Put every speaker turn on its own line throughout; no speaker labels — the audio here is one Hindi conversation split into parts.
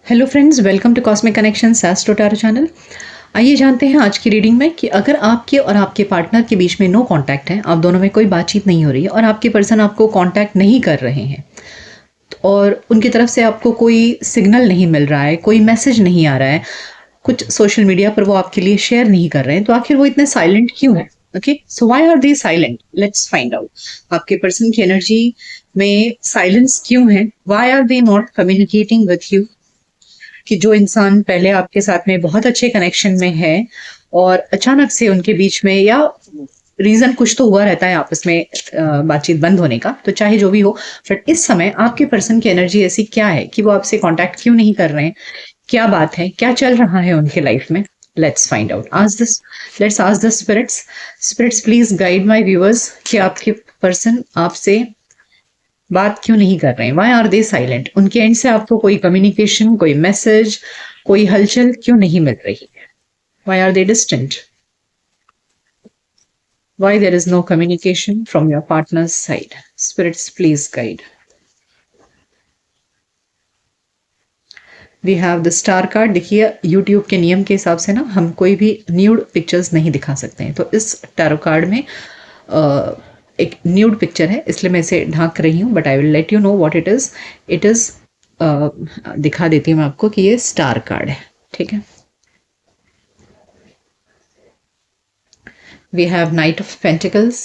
Hello friends, welcome to cosmic connection astro tarot channel. आइए जानते हैं आज की रीडिंग में कि अगर आपके और आपके पार्टनर के बीच में नो कांटेक्ट है, आप दोनों में कोई बातचीत नहीं हो रही है और आपके पर्सन आपको कांटेक्ट नहीं कर रहे हैं और उनकी तरफ से आपको कोई सिग्नल नहीं मिल रहा है, कोई मैसेज नहीं आ रहा है, कुछ सोशल मीडिया पर वो आपके लिए शेयर नहीं कर रहे हैं, तो आखिर वो इतने साइलेंट क्यों है? Okay, so why are they silent? Let's find out. आपके पर्सन की एनर्जी में साइलेंस क्यों है? Why are they not communicating with you? कि जो इंसान पहले आपके साथ में बहुत अच्छे कनेक्शन में है और अचानक से उनके बीच में या रीजन कुछ तो हुआ रहता है आपस में बातचीत बंद होने का, तो चाहे जो भी हो, बट इस समय आपके पर्सन की एनर्जी ऐसी क्या है कि वो आपसे कांटेक्ट क्यों नहीं कर रहे हैं? क्या बात है? क्या चल रहा है उनके लाइफ में? Let's find out. आज this let's ask the spirits. Spirits please guide my viewers कि आपके पर्सन आपसे बात क्यों नहीं कर रहे हैं? Why are they silent? उनके एंड से आपको कोई कम्युनिकेशन, कोई मैसेज, कोई हलचल क्यों नहीं मिल रही? Why are they distant? Why there is no communication from your partner's side? Spirits please guide. We have the star card. देखिए, यूट्यूब के नियम के हिसाब से ना हम कोई भी न्यूड पिक्चर्स नहीं दिखा सकते हैं, तो इस टैरो कार्ड में एक न्यूड पिक्चर है, इसलिए मैं इसे ढांक रही हूँ, but I will let you know what it is. It is दिखा देती हूँ मैं आपको कि ये स्टार कार्ड है। ठीक है, we have knight of pentacles,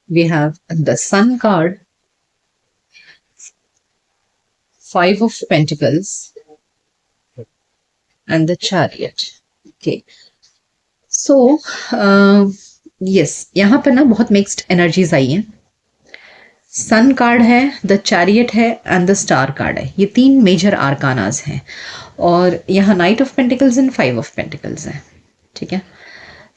we have the sun card, five of pentacles and the chariot. Okay, so yes, यहाँ पर ना बहुत मिक्स्ड एनर्जीज आई हैं। सन कार्ड है, द चैरियट है एंड द स्टार कार्ड है। ये तीन मेजर आर्कानाज हैं और यहाँ knight of pentacles and five of pentacles है। ठीक है,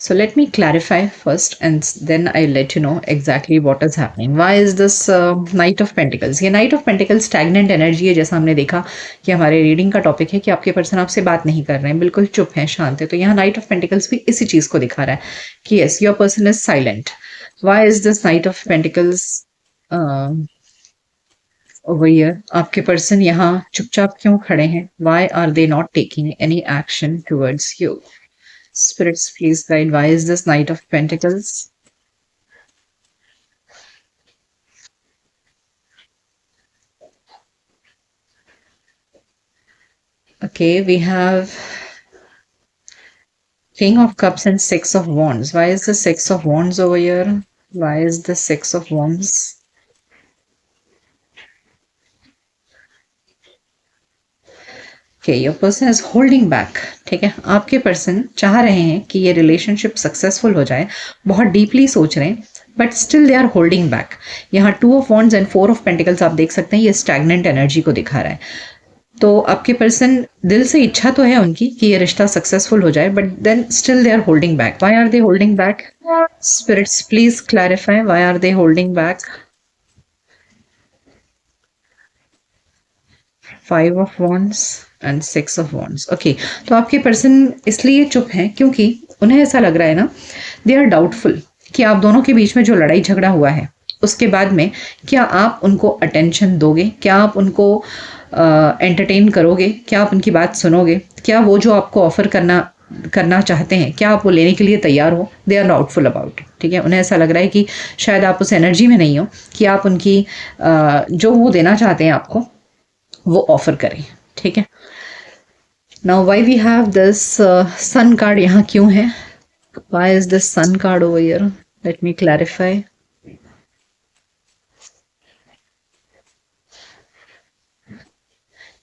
so let me clarify first and then I'll let you know exactly what is happening. Why is this knight of pentacles? ये knight of pentacles stagnant energy है, जैसा हमने देखा कि हमारे रीडिंग का टॉपिक है कि आपके पर्सन आपसे बात नहीं कर रहे हैं, बिल्कुल चुप हैं, शांत है। तो यहाँ knight of pentacles भी इसी चीज को दिखा रहा है कि yes, your person is silent. Why is this knight of pentacles over here? आपके पर्सन यहाँ चुपचाप क्यों खड़े हैं? Why are they not taking any action towards you? Spirits, please guide. Why is this Knight of Pentacles? Okay, we have King of Cups and Six of Wands. Why is the Six of Wands over here? Why is the Six of Wands? Okay, your person is holding back. ठीक है, आपके पर्सन चाह रहे हैं कि ये रिलेशनशिप सक्सेसफुल हो जाए, बहुत डीपली सोच रहे हैं, but still they are holding back. यहाँ two of wands and four of pentacles आप देख सकते हैं, ये स्टैग्नेंट एनर्जी को दिखा रहा है। तो आपके पर्सन दिल से इच्छा तो है उनकी कि ये रिश्ता सक्सेसफुल हो जाए, but then still they are holding back. Why are they holding back? Spirits please clarify, why are they holding back? Five of wands and six of wands. Okay, तो आपके पर्सन इसलिए चुप हैं क्योंकि उन्हें ऐसा लग रहा है ना, दे आर डाउटफुल कि आप दोनों के बीच में जो लड़ाई झगड़ा हुआ है उसके बाद में क्या आप उनको अटेंशन दोगे? क्या आप उनको एंटरटेन करोगे? क्या आप उनकी बात सुनोगे? क्या वो जो आपको ऑफर करना चाहते हैं, क्या आप वो लेने के लिए तैयार हो? They are doubtful about it. ठीक है, उन्हें ऐसा लग रहा है कि शायद आप उस एनर्जी में नहीं हो कि आप उनकी जो वो देना चाहते हैं आपको वो ऑफर करें। ठीक है, now why we have this sun card यहाँ क्यों है? Why is this sun card over here? Let me clarify.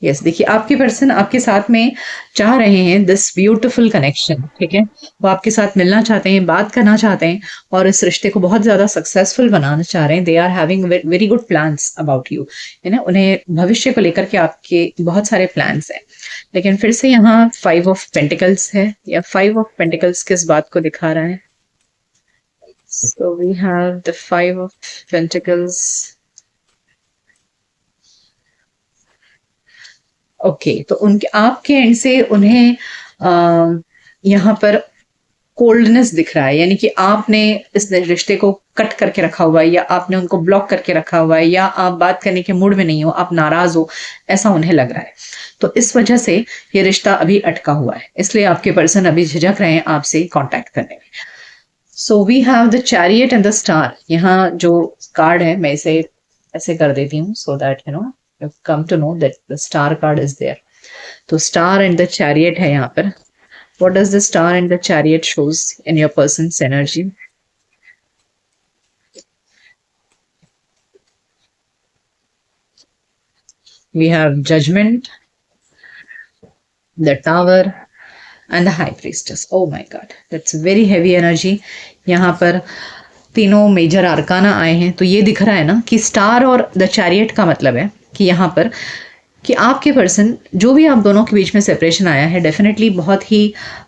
Yes, देखिए, आपके पर्सन आपके साथ में चाह रहे हैं दिस ब्यूटीफुल कनेक्शन। ठीक है, वो आपके साथ मिलना चाहते हैं, बात करना चाहते हैं और इस रिश्ते को बहुत ज्यादा सक्सेसफुल बनाना चाह रहे हैं। They are having very good plans about you, है ना। उन्हें भविष्य को लेकर के आपके बहुत सारे प्लान्स हैं, लेकिन फिर से यहाँ फाइव ऑफ पेंटिकल्स है, या फाइव ऑफ पेंटिकल्स किस बात को दिखा रहा है? So we have the five of pentacles. Okay, तो उनके आपके एंड से उन्हें यहाँ पर कोल्डनेस दिख रहा है, यानी कि आपने इस रिश्ते को कट करके रखा हुआ है, या आपने उनको ब्लॉक करके रखा हुआ है, या आप बात करने के मूड में नहीं हो, आप नाराज हो, ऐसा उन्हें लग रहा है। तो इस वजह से ये रिश्ता अभी अटका हुआ है, इसलिए आपके पर्सन अभी झिझक रहे हैं आपसे कांटेक्ट करने में। So we have the chariot and the star. यहाँ जो कार्ड है मैं इसे ऐसे कर देती हूँ so that you know you come to know that the star card is there. तो स्टार एंड द चैरियट है यहाँ पर। What does the star and the chariot shows in your person's energy? We have judgment, the tower, and the high priestess. Oh my God, that's very heavy energy. यहाँ पर तीनों मेजर आर्काना आए हैं, तो ये दिख रहा है ना कि स्टार और द चैरियट का मतलब है कि यहाँ पर कि आपके पर्सन, जो भी आप दोनों के बीच में सेपरेशन आया है, डेफिनेटली बहुत ही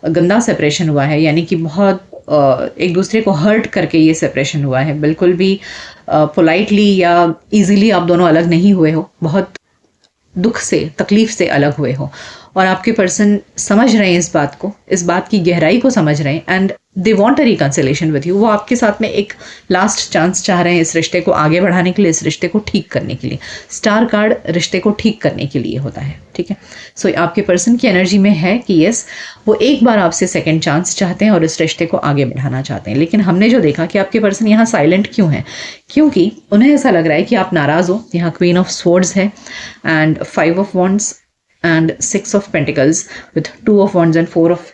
गंदा सेपरेशन हुआ है, यानी कि बहुत एक दूसरे को हर्ट करके ये सेपरेशन हुआ है। बिल्कुल भी पोलाइटली या इजीली आप दोनों अलग नहीं हुए हो, बहुत दुख से, तकलीफ से अलग हुए हो। और आपके पर्सन समझ रहे हैं इस बात को, इस बात की गहराई को समझ रहे हैं, and they want a reconciliation with you. वो आपके साथ में एक लास्ट चांस चाह रहे हैं इस रिश्ते को आगे बढ़ाने के लिए, इस रिश्ते को ठीक करने के लिए। स्टार कार्ड रिश्ते को ठीक करने के लिए होता है, ठीक है। सो आपके पर्सन की एनर्जी में है कि यस, वो एक बार आपसे सेकेंड चांस चाहते हैं और इस रिश्ते को आगे बढ़ाना चाहते हैं। लेकिन हमने जो देखा कि आपके पर्सन यहाँ साइलेंट क्यों है, क्योंकि उन्हें ऐसा लग रहा है कि आप नाराज हो। यहाँ क्वीन ऑफ स्वॉर्ड्स है and 5 of wands and 6 of pentacles with 2 of wands and 4 of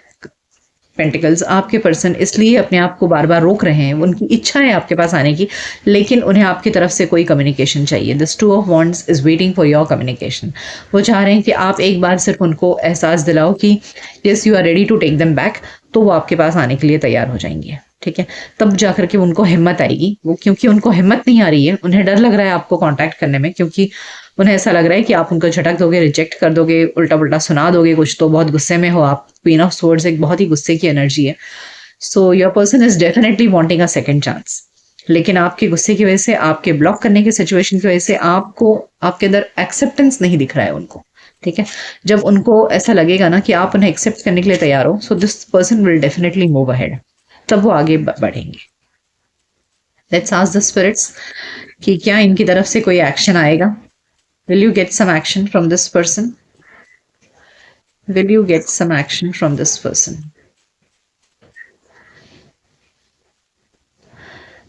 pentacles. आपके पर्सन इसलिए अपने आप को बार बार रोक रहे हैं, उनकी इच्छा है आपके पास आने की, लेकिन उन्हें आपकी तरफ से कोई कम्युनिकेशन चाहिए। This 2 of wands is waiting for your communication. वो चाह रहे हैं कि आप एक बार सिर्फ उनको एहसास दिलाओ कि yes you are ready to take them back, तो वो आपके पास आने के लिए तैयार हो जाएंगे, ठीक है। तब जाकर के उनको हिम्मत आएगी, वो क्योंकि उनको हिम्मत नहीं आ रही है, उन्हें डर लग रहा है आपको कांटेक्ट करने में, क्योंकि उन्हें ऐसा लग रहा है कि आप उनको झटक दोगे, रिजेक्ट कर दोगे, उल्टा पुल्टा सुना दोगे कुछ, तो बहुत गुस्से में हो आप। क्वीन ऑफ स्वॉर्ड्स एक बहुत ही गुस्से की एनर्जी है। So your person is definitely wanting a second chance, लेकिन आपके गुस्से की वजह से, आपके ब्लॉक करने की सिचुएशन की वजह से आपको आपके अंदर एक्सेप्टेंस नहीं दिख रहा है उनको, ठीक है। जब उनको ऐसा लगेगा ना कि आप उन्हें एक्सेप्ट करने के लिए तैयार हो, so this person will definitely move ahead, तब वो आगे बढ़ेंगे। लेट्स आस्क द स्पिरिट्स कि क्या इनकी तरफ से कोई एक्शन आएगा। Will you get some action from this person? Will you get some action from this person?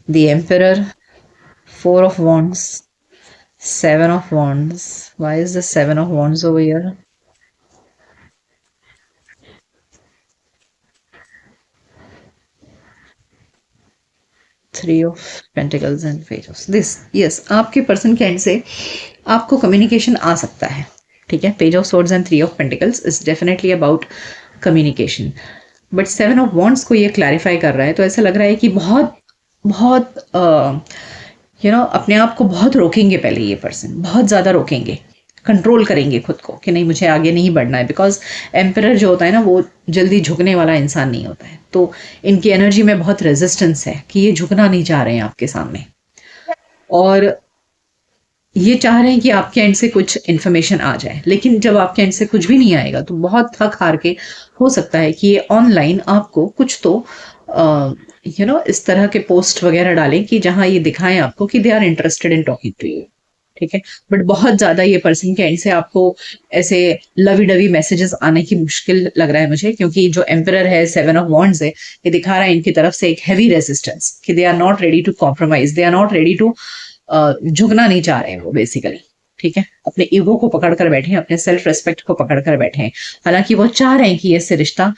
The Emperor, 4 of Wands, 7 of Wands. Why is the 7 of Wands over here? Three of Pentacles and Page of this. Yes, आपके पर्सन के एंड से आपको कम्युनिकेशन आ सकता है, ठीक है। Page of swords and 3 of pentacles is definitely about communication, but 7 of wands को ये क्लैरिफाई कर रहा है। तो ऐसा लग रहा है कि बहुत बहुत अपने आप को बहुत रोकेंगे पहले, ये पर्सन बहुत ज़्यादा रोकेंगे, कंट्रोल करेंगे खुद को कि नहीं मुझे आगे नहीं बढ़ना है। बिकॉज एम्परर जो होता है ना, वो जल्दी झुकने वाला इंसान नहीं होता है, तो इनकी एनर्जी में बहुत रेजिस्टेंस है कि ये झुकना नहीं चाह रहे हैं आपके सामने, और ये चाह रहे हैं कि आपके एंड से कुछ इन्फॉर्मेशन आ जाए। लेकिन जब आपके एंड से कुछ भी नहीं आएगा तो बहुत थक हार के हो सकता है कि ये ऑनलाइन आपको कुछ तो इस तरह के पोस्ट वगैरह डालें कि जहां ये दिखाएं आपको कि they are interested in talking to you, ठीक है। बट बहुत ज्यादा ये पर्सन के एंड से आपको ऐसे लवी डवी मैसेजेस आने की मुश्किल लग रहा है मुझे, क्योंकि जो एम्परर है, 7 ऑफ वॉन्ड्स है, ये दिखा रहा है इनकी तरफ से एक हैवी रेजिस्टेंस कि they are not ready to compromise, they are not ready to झुकना नहीं चाह रहे हैं वो बेसिकली, ठीक है। अपने ईगो को पकड़ कर बैठे हैं, अपने सेल्फ रेस्पेक्ट को पकड़ कर बैठे हैं। हालांकि वो चाह रहे हैं कि इससे रिश्ता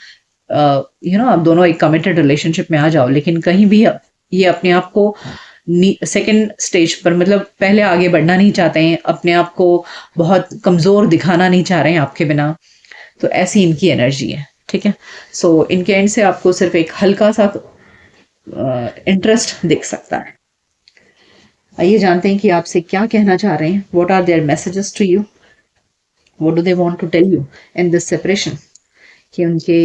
आप दोनों एक कमिटेड रिलेशनशिप में आ जाओ, लेकिन कहीं भी ये अपने आप को सेकेंड स्टेज पर, मतलब पहले आगे बढ़ना नहीं चाहते हैं, अपने आप को बहुत कमजोर दिखाना नहीं चाह रहे हैं आपके बिना। तो ऐसी इनकी एनर्जी है, ठीक है। सो इनके एंड से आपको सिर्फ एक हल्का सा इंटरेस्ट दिख सकता है। आइए जानते हैं कि आपसे क्या कहना चाह रहे हैं। What are their messages to you, what do they want to tell you in this separation, कि उनके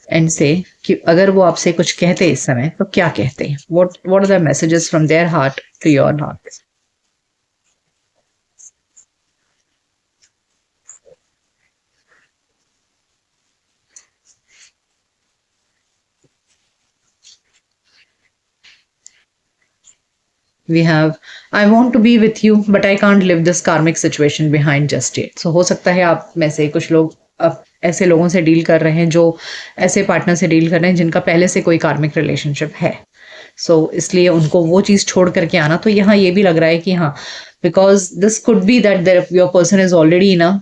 एंड से कि अगर वो आपसे कुछ कहते इस समय तो क्या कहते हैं। What are the messages from their heart to your heart. We have I want to be with you but I can't leave this karmic situation behind just yet. So हो सकता है आप में से कुछ लोग अब ऐसे लोगों से डील कर रहे हैं, जो ऐसे पार्टनर से डील कर रहे हैं जिनका पहले से कोई कार्मिक रिलेशनशिप है। इसलिए उनको वो चीज़ छोड़ करके आना, तो यहाँ ये भी लग रहा है कि हाँ, because this could be that your person is already in a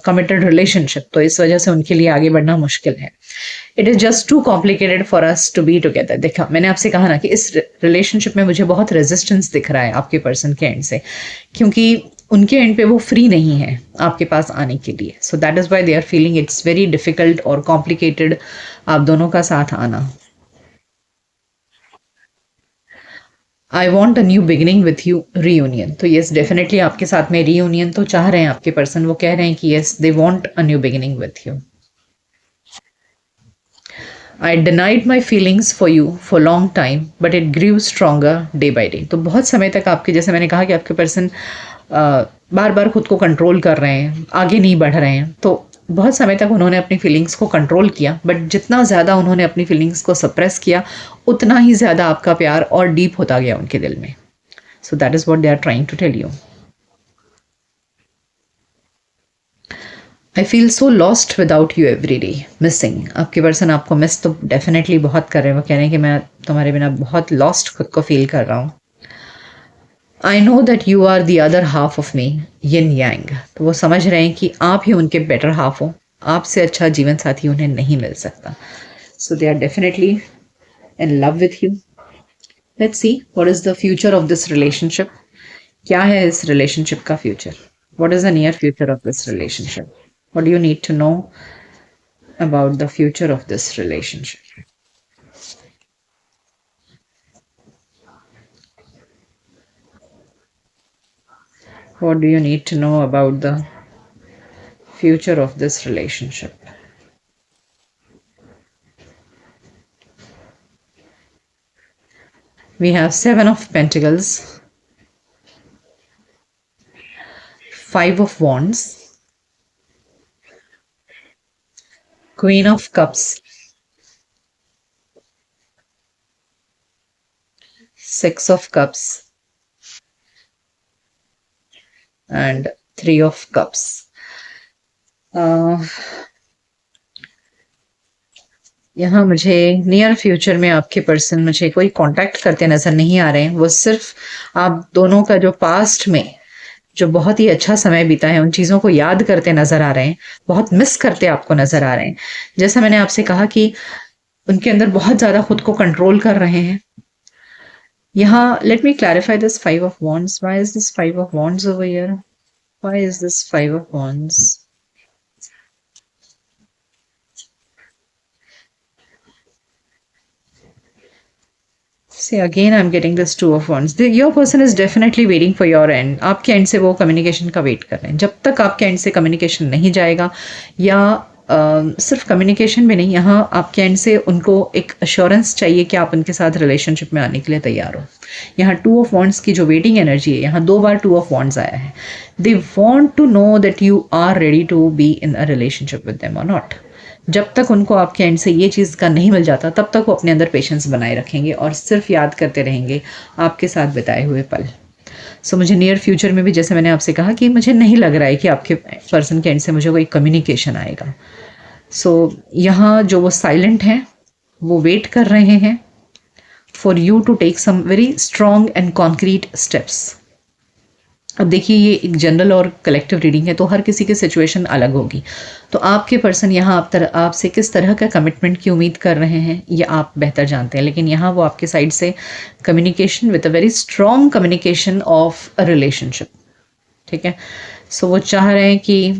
committed relationship, तो इस वजह से उनके लिए आगे बढ़ना मुश्किल है। It is just too complicated for us to be together. देखा, मैंने आपसे कहा ना कि इस रिलेशनशिप में मुझे बहुत रेजिस्टेंस दिख रहा है आपके पर्सन के एंड से, क्योंकि उनके एंड पे वो फ्री नहीं है आपके पास आने के लिए। So that is why they are feeling it's very difficult और कॉम्प्लिकेटेड आप दोनों का साथ आना। I want a new beginning with you, reunion. तो येस, डेफिनेटली आपके साथ में रीयूनियन तो चाह रहे हैं आपके पर्सन। वो कह रहे हैं कि yes, they want a new beginning with you. I denied my feelings for you for long time but it grew stronger day by day. तो बहुत समय तक आपके, जैसे मैंने कहा कि आपके पर्सन बार बार खुद को कंट्रोल कर रहे हैं, आगे नहीं बढ़ रहे हैं। तो बहुत समय तक उन्होंने अपनी फीलिंग्स को कंट्रोल किया, बट जितना ज़्यादा उन्होंने अपनी फीलिंग्स को सप्रेस किया, उतना ही ज़्यादा आपका प्यार और डीप होता गया उनके दिल में। So that is what they are trying to tell you. I feel so lost without you every day, missing. आपके पर्सन आपको मिस तो डेफिनेटली बहुत कर रहे हैं। वो कह रहे हैं कि मैं तुम्हारे बिना बहुत लॉस्ट खुद को फील कर रहा हूँ। I know that you are the other half of me, yin yang. तो वो समझ रहे हैं कि आप ही उनके बेटर हाफ हो, आपसे अच्छा जीवन साथी उन्हें नहीं मिल सकता। So they are definitely in love with you. Let's see what is the future of this relationship. क्या है इस रिलेशनशिप का future? What is the near future of this relationship? What do you need to know about the future of this relationship? What do you need to know about the future of this relationship? We have Seven of Pentacles, Five of Wands, Queen of Cups, Six of Cups, and Three of Cups. यहाँ मुझे नियर फ्यूचर में आपके पर्सन मुझे कोई कांटेक्ट करते नज़र नहीं आ रहे हैं। वो सिर्फ आप दोनों का जो पास्ट में जो बहुत ही अच्छा समय बीता है, उन चीज़ों को याद करते नज़र आ रहे हैं, बहुत मिस करते आपको नज़र आ रहे हैं। जैसा मैंने आपसे कहा कि उनके अंदर बहुत ज़्यादा खुद को कंट्रोल कर रहे हैं। यहाँ late me clarify this five of wands. Why is this five of wands over here? Why is this five of wands? See, again I'm getting this Two of Wands. Your person is definitely waiting for your end. आपके एंड से वो कम्युनिकेशन का वेट कर रहे हैं। जब तक आपके एंड से कम्युनिकेशन नहीं जाएगा, या सिर्फ कम्युनिकेशन भी नहीं, यहाँ आपके एंड से उनको एक अश्योरेंस चाहिए कि आप उनके साथ रिलेशनशिप में आने के लिए तैयार हो। यहाँ टू ऑफ वॉन्ड्स की जो वेटिंग एनर्जी है, यहाँ 2 बार टू ऑफ वॉन्ड्स आया है। They want to know that you are ready to be in a relationship with them और नॉट। जब तक उनको आपके एंड से ये चीज़ का नहीं मिल जाता, तब तक वो अपने अंदर पेशेंस बनाए रखेंगे और सिर्फ याद करते रहेंगे आपके साथ बिताए हुए पल। मुझे नियर फ्यूचर में भी, जैसे मैंने आपसे कहा, कि मुझे नहीं लग रहा है कि आपके पर्सन के एंड से मुझे कोई कम्युनिकेशन आएगा। यहाँ जो वो साइलेंट हैं, वो वेट कर रहे हैं for you to take some very strong and concrete steps. अब देखिए, ये एक जनरल और कलेक्टिव रीडिंग है, तो हर किसी की सिचुएशन अलग होगी। तो आपके पर्सन यहाँ आपसे किस तरह का कमिटमेंट की उम्मीद कर रहे हैं, ये आप बेहतर जानते हैं। लेकिन यहाँ वो आपके साइड से communication with a very strong communication of a relationship, ठीक है। वो चाह रहे हैं कि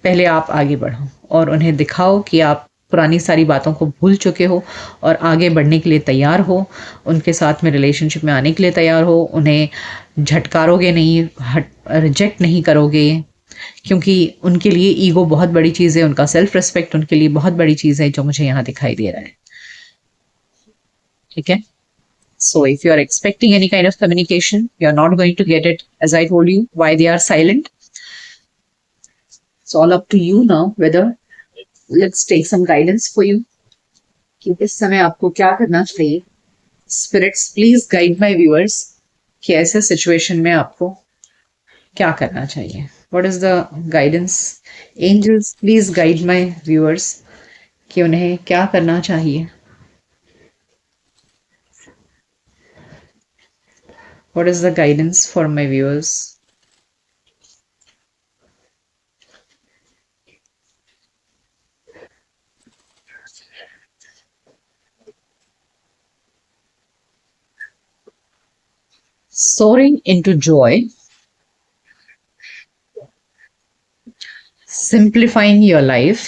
पहले आप आगे बढ़ो और उन्हें दिखाओ कि आप पुरानी सारी बातों को भूल चुके हो और आगे बढ़ने के लिए तैयार हो, उनके साथ में रिलेशनशिप में आने के लिए तैयार हो। उन्हें झटकारोगे नहीं, रिजेक्ट नहीं करोगे, क्योंकि उनके लिए ईगो बहुत बड़ी चीज़ है, उनका सेल्फ रिस्पेक्ट उनके लिए बहुत बड़ी चीज़ है, जो मुझे यहाँ दिखाई दे रहा है, ठीक है। So if you are expecting any kind of communication, you are not going to get it, as I told you, why they are silent. It's all up to you now whether, let's take some guidance for you कि इस समय आपको क्या करना चाहिए spirits please guide my viewers कि ऐसे सिचुएशन में आपको क्या करना चाहिए. What is the guidance? Angels please guide my viewers कि उन्हें क्या करना चाहिए. What is the guidance for my viewers? Soaring into joy, simplifying your life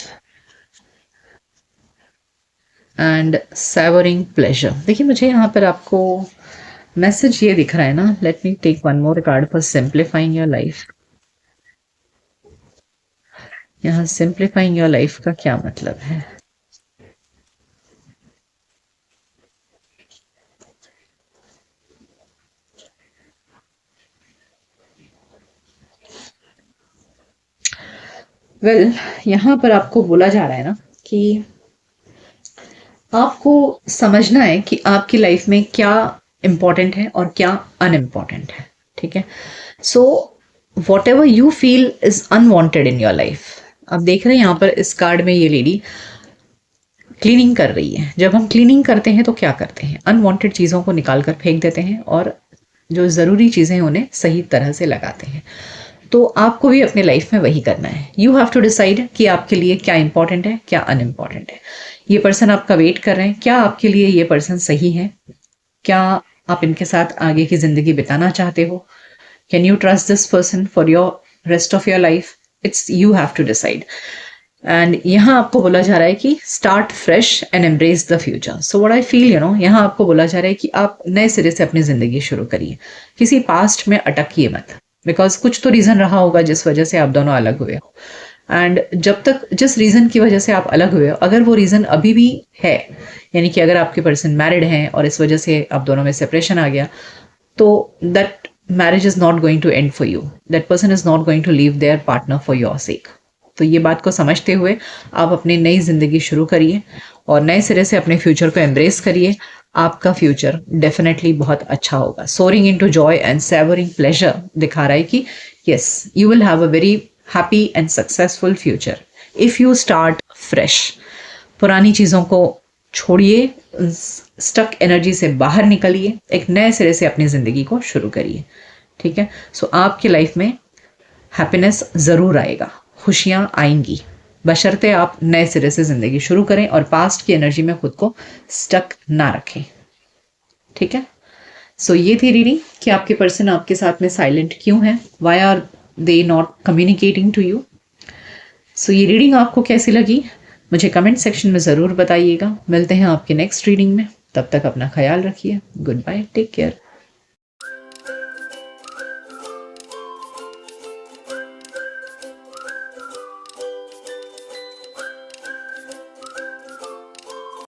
and savoring pleasure. देखिए मुझे यहाँ पर आपको मैसेज ये दिख रहा है ना. Let me take one more card for simplifying your life. यहाँ सिंप्लीफाइंग योर लाइफ का क्या मतलब है? वेल यहाँ पर आपको बोला जा रहा है ना कि आपको समझना है कि आपकी लाइफ में क्या इम्पोर्टेंट है और क्या अनइम्पॉर्टेंट है. ठीक है. So what ever you feel is unwanted in your life. आप देख रहे हैं यहाँ पर इस कार्ड में ये लेडी क्लीनिंग कर रही है. जब हम क्लीनिंग करते हैं तो क्या करते हैं? अनवांटेड चीज़ों को निकाल कर फेंक देते हैं और जो ज़रूरी चीज़ें उन्हें सही तरह से लगाते हैं. तो आपको भी अपने लाइफ में वही करना है. यू हैव टू डिसाइड कि आपके लिए क्या इंपॉर्टेंट है, क्या अनइम्पॉर्टेंट है. ये पर्सन आपका वेट कर रहे हैं. क्या आपके लिए ये पर्सन सही है? क्या आप इनके साथ आगे की ज़िंदगी बिताना चाहते हो? Can you trust this person for your rest of your life? It's you have to decide. And यहाँ आपको बोला जा रहा है कि start fresh and embrace the future. So what I feel यहाँ आपको बोला जा रहा है कि आप नए सिरे से अपनी ज़िंदगी शुरू करिए. किसी पास्ट में अटकिए मत. बिकॉज कुछ तो रीज़न रहा होगा जिस वजह से आप दोनों अलग हुए हो. एंड जब तक जिस रीज़न की वजह से आप अलग हुए हो, अगर वो रीज़न अभी भी है, यानी कि अगर आपके पर्सन मैरिड हैं और इस वजह से आप दोनों में सेपरेशन आ गया, तो that marriage is not going to end for you. That person is not going to leave their partner for your sake. तो ये बात को समझते हुए आप अपनी नई ज़िंदगी शुरू करिए और नए सिरे से अपने फ्यूचर को एम्ब्रेस करिए. आपका फ्यूचर डेफिनेटली बहुत अच्छा होगा. Soaring into joy and savouring pleasure दिखा रहा है कि yes, you will have a very happy and successful future if you start fresh. पुरानी चीज़ों को छोड़िए, स्टक एनर्जी से बाहर निकलिए, एक नए सिरे से अपनी ज़िंदगी को शुरू करिए. ठीक है. सो आपकी लाइफ में हैप्पीनेस ज़रूर आएगा, खुशियाँ आएंगी, बशर्ते आप नए सिरे से ज़िंदगी शुरू करें और पास्ट की एनर्जी में खुद को स्टक ना रखें. ठीक है. सो ये थी रीडिंग कि आपके पर्सन आपके साथ में साइलेंट क्यों है. Why are they not communicating to you. So ये रीडिंग आपको कैसी लगी मुझे कमेंट सेक्शन में ज़रूर बताइएगा. मिलते हैं आपके नेक्स्ट रीडिंग में. तब तक अपना ख्याल रखिए. Good bye. Take care.